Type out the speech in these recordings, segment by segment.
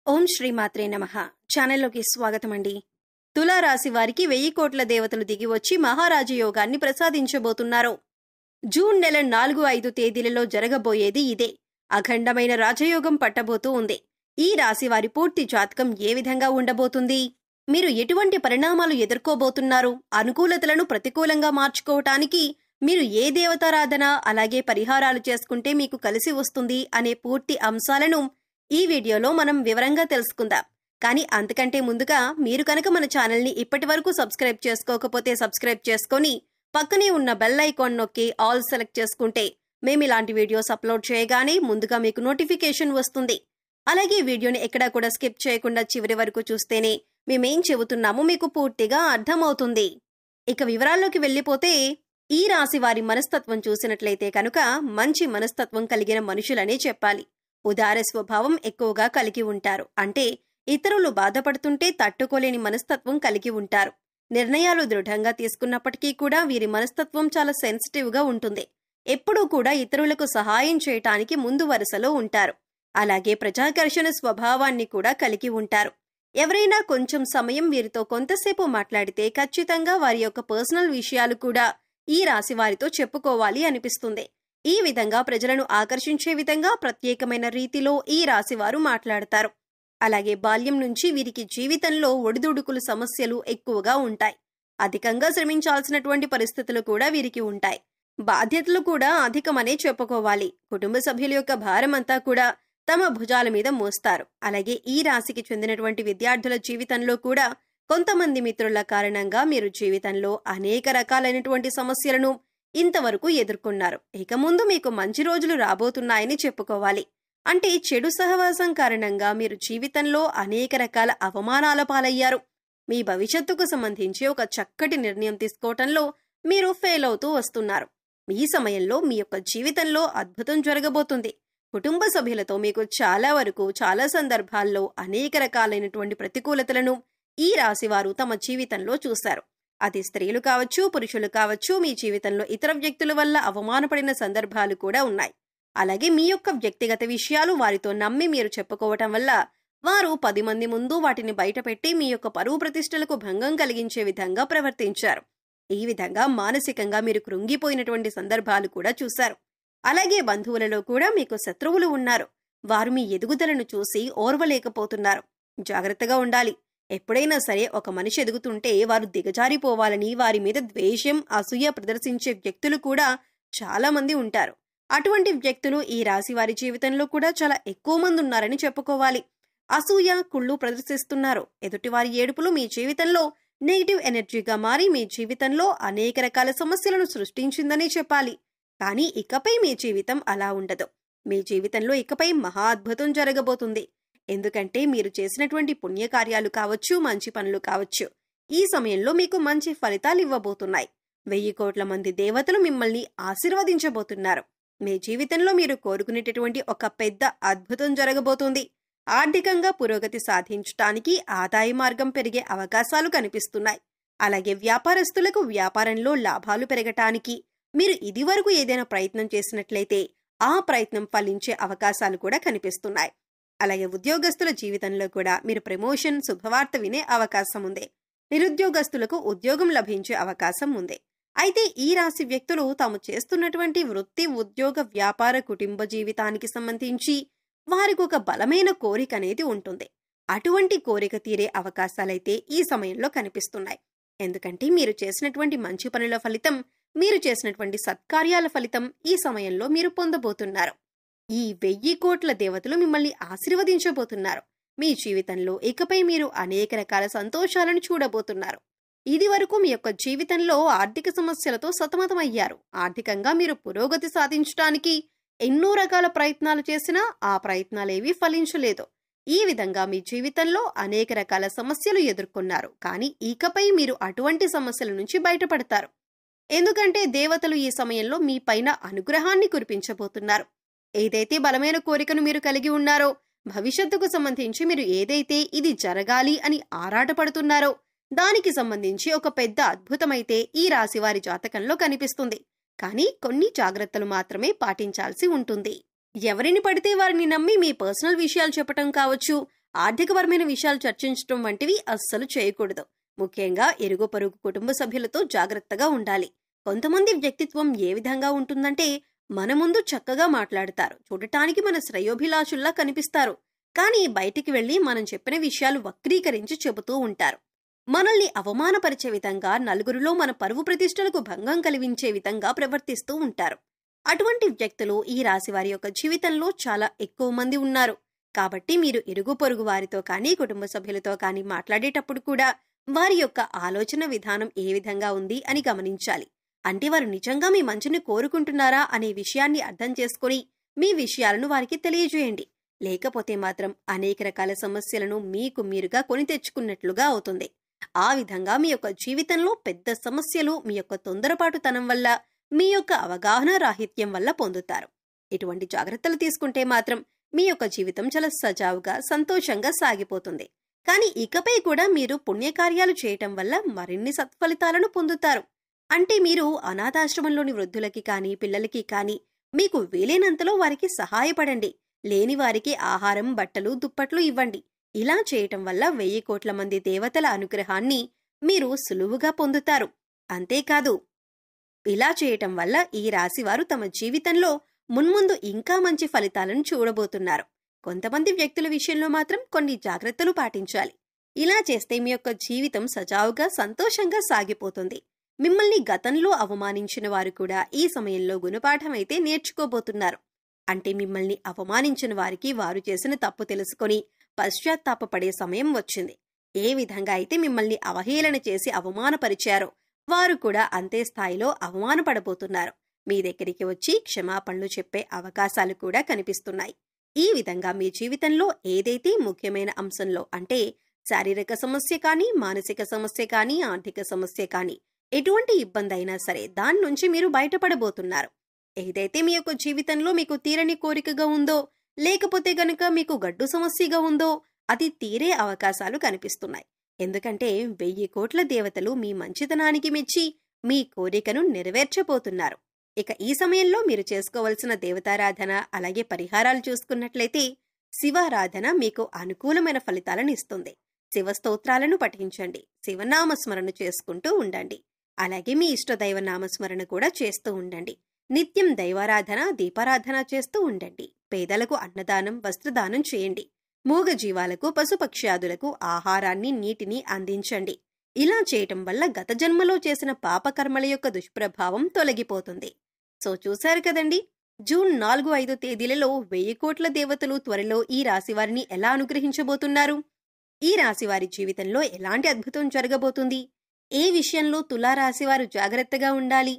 ఓం శ్రీ మాత్రే నమః. ఛానల్లోకి స్వాగతమండి. తులారాశి వారికి 1000 కోట్ల దేవతలు దిగి వచ్చి మహారాజు యోగాన్ని ప్రసాదించబోతున్నారు. జూన్ నెల 4-5 తేదీలలో జరగబోయేది ఇదే. అఖండమైన రాజయోగం పట్టబోతూ ఉంది. ఈ రాశి వారి పూర్తి జాతకం ఏ విధంగా ఉండబోతుంది? మీరు ఎటువంటి పరిణామాలు ఎదుర్కోబోతున్నారు? అనుకూలతలను ప్రతికూలంగా మార్చుకోవటానికి మీరు ఏ దేవతారాధన అలాగే పరిహారాలు చేసుకుంటే మీకు కలిసి వస్తుంది అనే పూర్తి అంశాలను ఈ వీడియోలో మనం వివరంగా తెలుసుకుందాం. కానీ అంతకంటే ముందుగా మీరు కనుక మన ఛానల్ని ఇప్పటి వరకు సబ్స్క్రైబ్ చేసుకోకపోతే సబ్స్క్రైబ్ చేసుకొని పక్కనే ఉన్న బెల్ ఐకాన్ నొక్కి ఆల్ సెలెక్ట్ చేసుకుంటే మేము ఇలాంటి వీడియోస్ అప్లోడ్ చేయగానే ముందుగా మీకు నోటిఫికేషన్ వస్తుంది. అలాగే వీడియోని ఎక్కడా కూడా స్కిప్ చేయకుండా చివరి వరకు చూస్తేనే మేమేం చెబుతున్నామో మీకు పూర్తిగా అర్థమవుతుంది. ఇక వివరాల్లోకి వెళ్ళిపోతే ఈ రాశి వారి మనస్తత్వం చూసినట్లయితే కనుక మంచి మనస్తత్వం కలిగిన మనుషులనే చెప్పాలి. ఉదార స్వభావం ఎక్కువగా కలిగి ఉంటారు. అంటే ఇతరులు బాధపడుతుంటే తట్టుకోలేని మనస్తత్వం కలిగి ఉంటారు. నిర్ణయాలు దృఢంగా తీసుకున్నప్పటికీ కూడా వీరి మనస్తత్వం చాలా సెన్సిటివ్గా ఉంటుంది. ఎప్పుడూ కూడా ఇతరులకు సహాయం చేయటానికి ముందు వరుసలో ఉంటారు. అలాగే ప్రజాకర్షణ స్వభావాన్ని కూడా కలిగి ఉంటారు. ఎవరైనా కొంచెం సమయం వీరితో కొంతసేపు మాట్లాడితే ఖచ్చితంగా వారి యొక్క పర్సనల్ విషయాలు కూడా ఈ రాశి వారితో చెప్పుకోవాలి అనిపిస్తుంది. ఈ విధంగా ప్రజలను ఆకర్షించే విధంగా ప్రత్యేకమైన రీతిలో ఈ రాశివారు మాట్లాడతారు. అలాగే బాల్యం నుంచి వీరికి జీవితంలో ఒడిదుడుకులు సమస్యలు ఎక్కువగా ఉంటాయి. అధికంగా శ్రమించాల్సినటువంటి పరిస్థితులు కూడా వీరికి ఉంటాయి. బాధ్యతలు కూడా అధికమనే చెప్పుకోవాలి. కుటుంబ సభ్యుల యొక్క భారం అంతా కూడా తమ భుజాల మీద మోస్తారు. అలాగే ఈ రాశికి చెందినటువంటి విద్యార్థుల జీవితంలో కూడా కొంతమంది మిత్రుల కారణంగా మీరు జీవితంలో అనేక రకాలైనటువంటి సమస్యలను ఇంతవరకు ఎదుర్కొన్నారు. ఇక ముందు మీకు మంచి రోజులు రాబోతున్నాయని చెప్పుకోవాలి. అంటే చెడు సహవాసం కారణంగా మీరు జీవితంలో అనేక రకాల అవమానాల పాలయ్యారు. మీ భవిష్యత్తుకు సంబంధించి ఒక చక్కటి నిర్ణయం తీసుకోవటంలో మీరు ఫెయిల్ అవుతూ వస్తున్నారు. ఈ సమయంలో మీ యొక్క జీవితంలో అద్భుతం జరగబోతుంది. కుటుంబ సభ్యులతో మీకు చాలా సందర్భాల్లో అనేక రకాలైనటువంటి ప్రతికూలతలను ఈ రాశివారు తమ జీవితంలో చూశారు. అది స్త్రీలు కావచ్చు, పురుషులు కావచ్చు. మీ జీవితంలో ఇతర వ్యక్తుల వల్ల అవమానపడిన సందర్భాలు కూడా ఉన్నాయి. అలాగే మీ యొక్క వ్యక్తిగత విషయాలు వారితో నమ్మి మీరు చెప్పుకోవటం వల్ల వారు 10 మంది ముందు వాటిని బయటపెట్టి మీ యొక్క పరువు ప్రతిష్టలకు భంగం కలిగించే విధంగా ప్రవర్తించారు. ఈ విధంగా మానసికంగా మీరు కృంగిపోయినటువంటి సందర్భాలు కూడా చూశారు. అలాగే బంధువులలో కూడా మీకు శత్రువులు ఉన్నారు. వారు మీ ఎదుగుదలను చూసి ఓర్వలేకపోతున్నారు. జాగ్రత్తగా ఉండాలి. ఎప్పుడైనా సరే ఒక మనిషి ఎదుగుతుంటే వారు దిగజారిపోవాలని వారి మీద ద్వేషం, అసూయ ప్రదర్శించే వ్యక్తులు కూడా చాలా మంది ఉంటారు. అటువంటి వ్యక్తులు ఈ రాశి వారి జీవితంలో కూడా చాలా ఎక్కువ మంది ఉన్నారని చెప్పుకోవాలి. అసూయ, కుళ్ళు ప్రదర్శిస్తున్నారు. ఎదుటివారి ఏడుపులు మీ జీవితంలో నెగిటివ్ ఎనర్జీగా మారి మీ జీవితంలో అనేక రకాల సమస్యలను సృష్టించిందని చెప్పాలి. కానీ ఇకపై మీ జీవితం అలా ఉండదు. మీ జీవితంలో ఇకపై మహా అద్భుతం జరగబోతుంది. ఎందుకంటే మీరు చేసినటువంటి పుణ్యకార్యాలు కావచ్చు, మంచి పనులు కావచ్చు, ఈ సమయంలో మీకు మంచి ఫలితాలు ఇవ్వబోతున్నాయి. 1000 కోట్ల మంది దేవతలు మిమ్మల్ని ఆశీర్వదించబోతున్నారు. మీ జీవితంలో మీరు కోరుకునేటటువంటి ఒక పెద్ద అద్భుతం జరగబోతుంది. ఆర్థికంగా పురోగతి సాధించటానికి ఆదాయ మార్గం పెరిగే అవకాశాలు కనిపిస్తున్నాయి. అలాగే వ్యాపారస్తులకు వ్యాపారంలో లాభాలు పెరగటానికి మీరు ఇదివరకు ఏదైనా ప్రయత్నం చేసినట్లయితే ఆ ప్రయత్నం ఫలించే అవకాశాలు కూడా కనిపిస్తున్నాయి. అలాగే ఉద్యోగస్తుల జీవితంలో కూడా మీరు ప్రమోషన్, శుభవార్త వినే అవకాశం ఉంది. నిరుద్యోగస్తులకు ఉద్యోగం లభించే అవకాశం ఉంది. అయితే ఈ రాశి వ్యక్తులు తాము చేస్తున్నటువంటి వృత్తి, ఉద్యోగ, వ్యాపార, కుటుంబ జీవితానికి సంబంధించి వారికి ఒక బలమైన కోరిక అనేది ఉంటుంది. అటువంటి కోరిక తీరే అవకాశాలైతే ఈ సమయంలో కనిపిస్తున్నాయి. ఎందుకంటే మీరు చేసినటువంటి మంచి పనుల ఫలితం, మీరు చేసినటువంటి సత్కార్యాల ఫలితం ఈ సమయంలో మీరు పొందబోతున్నారు. ఈ 1000 కోట్ల దేవతలు మిమ్మల్ని ఆశీర్వదించబోతున్నారు. మీ జీవితంలో ఇకపై మీరు అనేక రకాల సంతోషాలను చూడబోతున్నారు. ఇది వరకు మీ యొక్క జీవితంలో ఆర్థిక సమస్యలతో సతమతమయ్యారు. ఆర్థికంగా మీరు పురోగతి సాధించడానికి ఎన్నో రకాల ప్రయత్నాలు చేసినా ఆ ప్రయత్నాలేవీ ఫలించలేదు. ఈ విధంగా మీ జీవితంలో అనేక రకాల సమస్యలు ఎదుర్కొన్నారు. కానీ ఇకపై మీరు అటువంటి సమస్యల నుంచి బయటపడతారు. ఎందుకంటే దేవతలు ఈ సమయంలో మీ పైన అనుగ్రహాన్ని కురిపించబోతున్నారు. ఏదైతే బలమైన కోరికను మీరు కలిగి ఉన్నారో, భవిష్యత్తుకు సంబంధించి మీరు ఏదైతే ఇది జరగాలి అని ఆరాటపడుతున్నారో దానికి సంబంధించి ఒక పెద్ద అద్భుతమైతే ఈ రాశి వారి జాతకంలో కనిపిస్తుంది. కానీ కొన్ని జాగ్రత్తలు మాత్రమే పాటించాల్సి ఉంటుంది. ఎవరిని పడితే వారిని నమ్మి మీ పర్సనల్ విషయాలు చెప్పటం కావచ్చు, ఆర్థికపరమైన విషయాలు చర్చించడం వంటివి అస్సలు చేయకూడదు. ముఖ్యంగా ఇరుగు పొరుగు కుటుంబ సభ్యులతో జాగ్రత్తగా ఉండాలి. కొంతమంది వ్యక్తిత్వం ఏ విధంగా ఉంటుందంటే, మన ముందు చక్కగా మాట్లాడతారు, చూడటానికి మన శ్రేయోభిలాషుల్లా కనిపిస్తారు, కానీ బయటికి వెళ్లి మనం చెప్పిన విషయాలు వక్రీకరించి చెబుతూ ఉంటారు. మనల్ని అవమానపరిచే విధంగా, నలుగురిలో మన పరువు ప్రతిష్టలకు భంగం కలిగించే విధంగా ప్రవర్తిస్తూ ఉంటారు. అటువంటి వ్యక్తులు ఈ రాశివారి యొక్క జీవితంలో చాలా ఎక్కువ మంది ఉన్నారు. కాబట్టి మీరు ఇరుగు పొరుగు వారితో కానీ, కుటుంబ సభ్యులతో కానీ మాట్లాడేటప్పుడు కూడా వారి యొక్క ఆలోచన విధానం ఏ విధంగా ఉంది అని గమనించాలి. అంటే వారు నిజంగా మీ మంచిని కోరుకుంటున్నారా అనే విషయాన్ని అర్థం చేసుకుని మీ విషయాలను వారికి తెలియజేయండి. లేకపోతే మాత్రం అనేక రకాల సమస్యలను మీకు మీరుగా కొని తెచ్చుకున్నట్లుగా అవుతుంది. ఆ విధంగా మీ యొక్క జీవితంలో పెద్ద సమస్యలు మీ యొక్క తొందరపాటుతనం వల్ల, మీ యొక్క అవగాహన రాహిత్యం వల్ల పొందుతారు. ఇటువంటి జాగ్రత్తలు తీసుకుంటే మాత్రం మీ యొక్క జీవితం చాలా సజావుగా, సంతోషంగా సాగిపోతుంది. కానీ ఇకపై కూడా మీరు పుణ్యకార్యాలు చేయటం వల్ల మరిన్ని సత్ఫలితాలను పొందుతారు. అంటే మీరు అనాథాశ్రమంలోని వృద్ధులకి కానీ, పిల్లలకి కానీ మీకు వీలైనంతలో వారికి సహాయపడండి. లేని వారికి ఆహారం, బట్టలు, దుప్పట్లు ఇవ్వండి. ఇలా చేయటం వల్ల 1000 కోట్ల మంది దేవతల అనుగ్రహాన్ని మీరు సులువుగా పొందుతారు. అంతేకాదు, ఇలా చేయటం వల్ల ఈ రాశివారు తమ జీవితంలో మున్ముందు ఇంకా మంచి ఫలితాలను చూడబోతున్నారు. కొంతమంది వ్యక్తుల విషయంలో మాత్రం కొన్ని జాగ్రత్తలు పాటించాలి. ఇలా చేస్తే మీ యొక్క జీవితం సజావుగా, సంతోషంగా సాగిపోతుంది. మిమ్మల్ని గతంలో అవమానించిన వారు కూడా ఈ సమయంలో గుణపాఠం అయితే నేర్చుకోబోతున్నారు. అంటే మిమ్మల్ని అవమానించిన వారికి వారు చేసిన తప్పు తెలుసుకొని పశ్చాత్తాపపడే సమయం వచ్చింది. ఏ విధంగా అయితే మిమ్మల్ని అవహేళన చేసి అవమానపరిచారో వారు కూడా అంతే స్థాయిలో అవమానపడబోతున్నారు. మీ దగ్గరికి వచ్చి క్షమాపణలు చెప్పే అవకాశాలు కూడా కనిపిస్తున్నాయి. ఈ విధంగా మీ జీవితంలో ఏదైతే ముఖ్యమైన అంశంలో, అంటే శారీరక సమస్య కానీ, మానసిక సమస్య కానీ, ఆర్థిక సమస్య కానీ, ఎటువంటి ఇబ్బంది అయినా సరే దాని నుంచి మీరు బయటపడబోతున్నారు. ఏదైతే మీ యొక్క జీవితంలో మీకు తీరని కోరికగా ఉందో, లేకపోతే గనుక మీకు గడ్డు సమస్యగా ఉందో, అది తీరే అవకాశాలు కనిపిస్తున్నాయి. ఎందుకంటే 1000 కోట్ల దేవతలు మీ మంచితనానికి మెచ్చి మీ కోరికను నెరవేర్చబోతున్నారు. ఇక ఈ సమయంలో మీరు చేసుకోవలసిన దేవతారాధన, అలాగే పరిహారాలు చూసుకున్నట్లయితే శివారాధన మీకు అనుకూలమైన ఫలితాలను ఇస్తుంది. శివ స్తోత్రాలను పఠించండి, శివనామస్మరణ చేసుకుంటూ ఉండండి. అలాగే మీ ఇష్టదైవ నామస్మరణ కూడా చేస్తూ ఉండండి. నిత్యం దైవారాధన, దీపారాధన చేస్తూ ఉండండి. పేదలకు అన్నదానం, వస్త్రదానం చేయండి. మూగ జీవాలకు, పశుపక్ష్యాదులకు ఆహారాన్ని, నీటిని అందించండి. ఇలా చేయటం వల్ల గత జన్మలో చేసిన పాపకర్మల యొక్క దుష్ప్రభావం తొలగిపోతుంది. సో చూశారు కదండి, జూన్ 4, 5 తేదీలలో 1000 కోట్ల దేవతలు త్వరలో ఈ రాశివారిని ఎలా అనుగ్రహించబోతున్నారు? ఈ రాశివారి జీవితంలో ఎలాంటి అద్భుతం జరగబోతుంది? ఏ విషయంలో తులారాశివారు జాగ్రత్తగా ఉండాలి?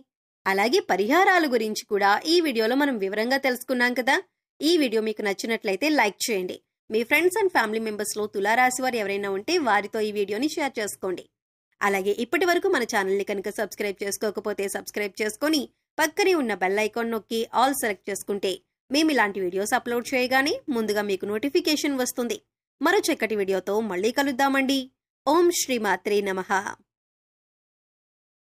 అలాగే పరిహారాల గురించి కూడా ఈ వీడియోలో మనం వివరంగా తెలుసుకున్నాం కదా. ఈ వీడియో మీకు నచ్చినట్లయితే లైక్ చేయండి. మీ ఫ్రెండ్స్ అండ్ ఫ్యామిలీ మెంబర్స్లో తులారాశివారు ఎవరైనా ఉంటే వారితో ఈ వీడియోని షేర్ చేసుకోండి. అలాగే ఇప్పటి వరకు మన ఛానల్ని కనుక సబ్స్క్రైబ్ చేసుకోకపోతే సబ్స్క్రైబ్ చేసుకొని పక్కనే ఉన్న బెల్ ఐకాన్ నొక్కి ఆల్ సెలెక్ట్ చేసుకుంటే మేము ఇలాంటి వీడియోస్ అప్లోడ్ చేయగానే ముందుగా మీకు నోటిఫికేషన్ వస్తుంది. మరో చక్కటి వీడియోతో మళ్ళీ కలుద్దామండి. ఓం శ్రీ మాత్రే నమః.